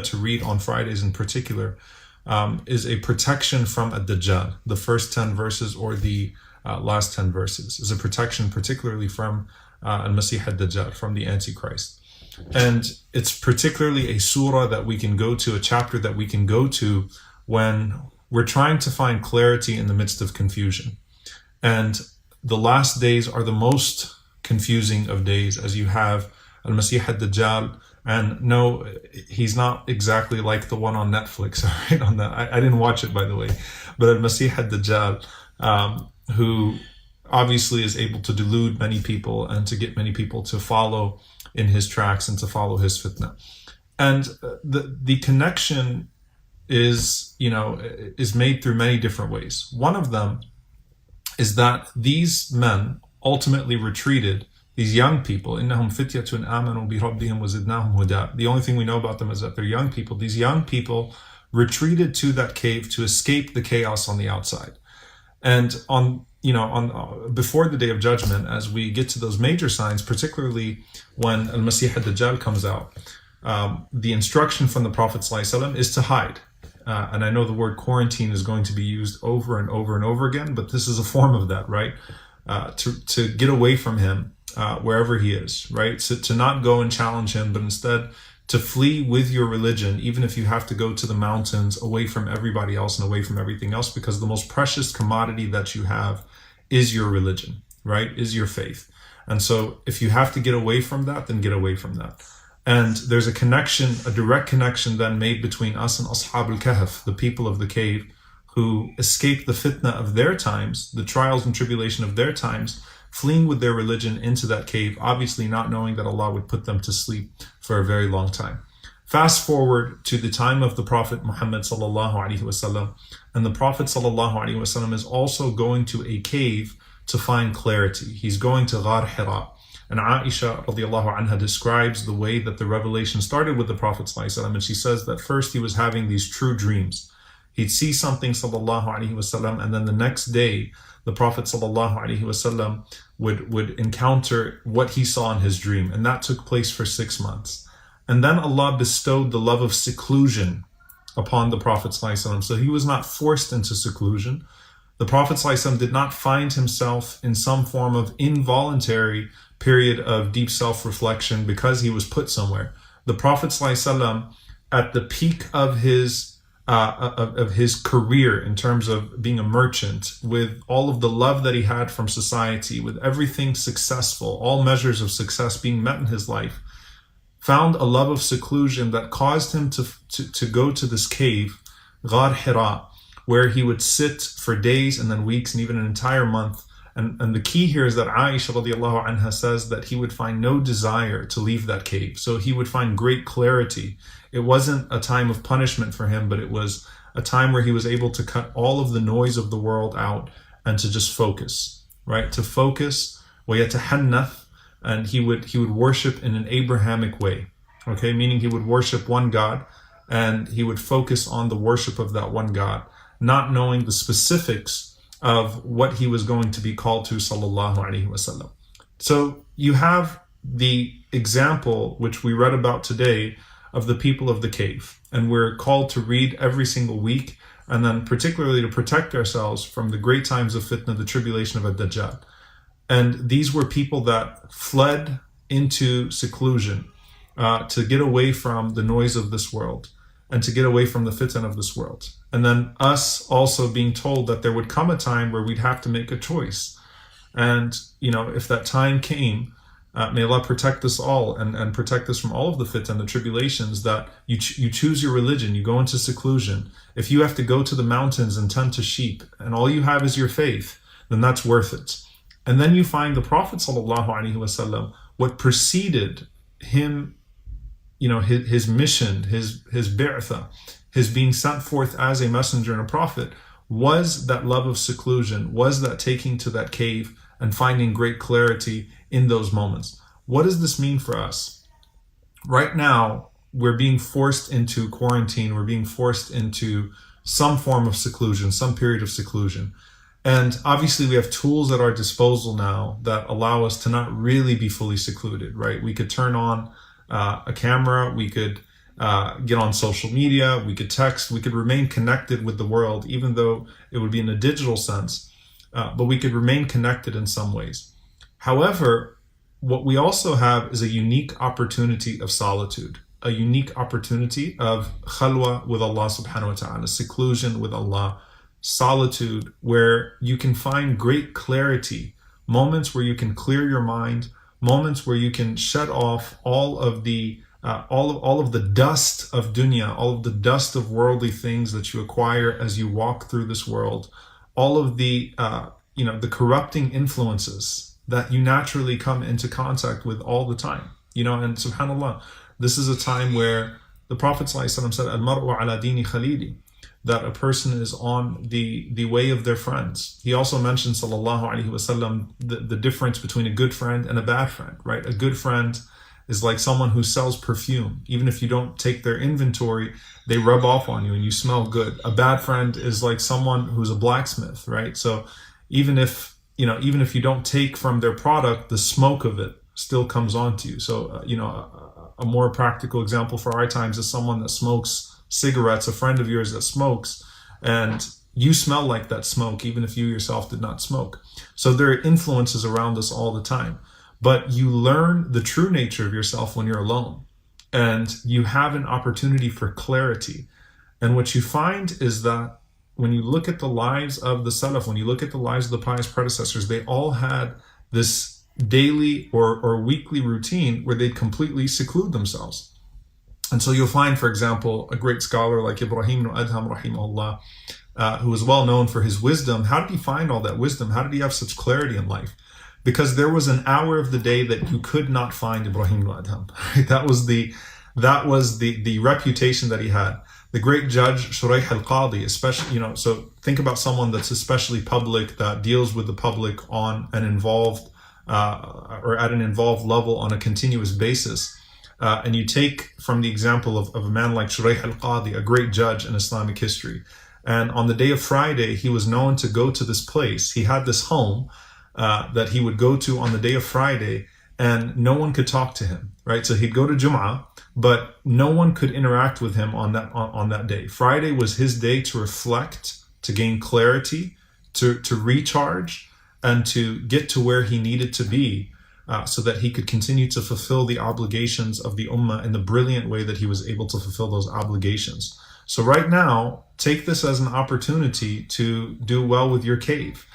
to read on Fridays in particular is a protection from ad-Dajjal. The first 10 verses or the last 10 verses is a protection particularly from al-Masih ad-Dajjal, from the Antichrist. And it's particularly a surah that we can go to, a chapter that we can go to when we're trying to find clarity in the midst of confusion. And the last days are the most confusing of days, as you have al-Masih ad-Dajjal. And no, he's not exactly like the one on Netflix, right? On that, I didn't watch it, by the way. But al-Masih ad-Dajjal, who obviously is able to delude many people and to get many people to follow in his tracks and to follow his fitna. And the connection is made through many different ways. One of them is that these men ultimately retreated. These young people, إِنَّهُمْ فِتْيَةٌ آمَنُوا بِرَبِّهِمْ وَزِدْنَاهُمْ هُدًى. The only thing we know about them is that they're young people. These young people retreated to that cave to escape the chaos on the outside. And before the Day of Judgment, as we get to those major signs, particularly when al-Masih ad-Dajjal comes out, the instruction from the Prophet ﷺ is to hide. And I know the word quarantine is going to be used over and over and over again, but this is a form of that, right? To get away from him. Wherever he is, right? So to not go and challenge him, but instead to flee with your religion, even if you have to go to the mountains away from everybody else and away from everything else, because the most precious commodity that you have is your religion, right? Is your faith. And so if you have to get away from that, then get away from that. And there's a connection, a direct connection then made between us and Ashab al-Kahf, the people of the cave, who escaped the fitna of their times, the trials and tribulation of their times, fleeing with their religion into that cave, obviously not knowing that Allah would put them to sleep for a very long time. Fast forward to the time of the Prophet Muhammad sallallahu alaihi wasallam, and the Prophet sallallahu alaihi wasallam is also going to a cave to find clarity. He's going to Ghar Hira. And Aisha radiallahu anha describes the way that the revelation started with the Prophet sallallahu alaihi wasallam, and she says that first he was having these true dreams. He'd see something sallallahu alaihi wasallam, and then the next day the Prophet ﷺ would encounter what he saw in his dream, and that took place for 6 months. And then Allah bestowed the love of seclusion upon the Prophet ﷺ. So he was not forced into seclusion. The Prophet ﷺ did not find himself in some form of involuntary period of deep self-reflection because he was put somewhere. The Prophet ﷺ, at the peak of his career in terms of being a merchant, with all of the love that he had from society, with everything successful, all measures of success being met in his life, found a love of seclusion that caused him to go to this cave, Ghar Hira, where he would sit for days and then weeks and even an entire month. And the key here is that Aisha radiallahu anha says that he would find no desire to leave that cave. So he would find great clarity. It wasn't a time of punishment for him, but it was a time where he was able to cut all of the noise of the world out and to just focus, right? To focus, وَيَتَحَنَّث, and he would worship in an Abrahamic way, okay? Meaning he would worship one God and he would focus on the worship of that one God, not knowing the specifics of what he was going to be called to, sallallahu alaihi wasallam. So you have the example which we read about today of the people of the cave, and we're called to read every single week, and then particularly to protect ourselves from the great times of fitna, the tribulation of ad-Dajjal. And these were people that fled into seclusion to get away from the noise of this world and to get away from the fitan of this world. And then us also being told that there would come a time where we'd have to make a choice. And, if that time came, may Allah protect us all and protect us from all of the fitan, the tribulations, that you choose your religion, you go into seclusion. If you have to go to the mountains and tend to sheep, and all you have is your faith, then that's worth it. And then you find the Prophet ﷺ, what preceded him, his mission, his bi'tha, his being sent forth as a messenger and a prophet, was that love of seclusion, was that taking to that cave and finding great clarity in those moments. What does this mean for us? Right now, we're being forced into quarantine, we're being forced into some form of seclusion, some period of seclusion. And obviously we have tools at our disposal now that allow us to not really be fully secluded, right? We could turn on a camera, we could get on social media, we could text, we could remain connected with the world, even though it would be in a digital sense, but we could remain connected in some ways. However, what we also have is a unique opportunity of solitude, a unique opportunity of khalwa with Allah subhanahu wa ta'ala, seclusion with Allah, solitude where you can find great clarity, moments where you can clear your mind, moments where you can shut off all of the dust of dunya, all of the dust of worldly things that you acquire as you walk through this world, all of the the corrupting influences that you naturally come into contact with all the time. And subhanAllah, this is a time where the Prophet ﷺ said, Al-mar'u ala dini khalili, that a person is on the way of their friends. He also mentioned, sallallahu alaihi wasallam, the difference between a good friend and a bad friend, right? A good friend is like someone who sells perfume. Even if you don't take their inventory, they rub off on you and you smell good. A bad friend is like someone who's a blacksmith, right? So even if you don't take from their product, the smoke of it still comes onto you. So, a more practical example for our times is someone that smokes cigarettes, a friend of yours that smokes, and you smell like that smoke, even if you yourself did not smoke. So there are influences around us all the time. But you learn the true nature of yourself when you're alone, and you have an opportunity for clarity. And what you find is that when you look at the lives of the Salaf, when you look at the lives of the pious predecessors, they all had this daily or weekly routine where they'd completely seclude themselves. And so you'll find, for example, a great scholar like Ibrahim ibn Adham, rahimahullah, who was well known for his wisdom. How did he find all that wisdom? How did he have such clarity in life? Because there was an hour of the day that you could not find Ibrahim ibn Adham. Right? That was the reputation that he had. The great judge Shuraih al-Qadi, especially, so think about someone that's especially public, that deals with the public on an involved or at an involved level on a continuous basis. And you take from the example of a man like Shuraih al-Qadi, a great judge in Islamic history. And on the day of Friday, he was known to go to this place. He had this home that he would go to on the day of Friday, and no one could talk to him, right? So he'd go to Jum'ah, but no one could interact with him on that day. Friday was his day to reflect, to gain clarity, to recharge, and to get to where he needed to be, so that he could continue to fulfill the obligations of the ummah in the brilliant way that he was able to fulfill those obligations. So right now, take this as an opportunity to do well with your cave.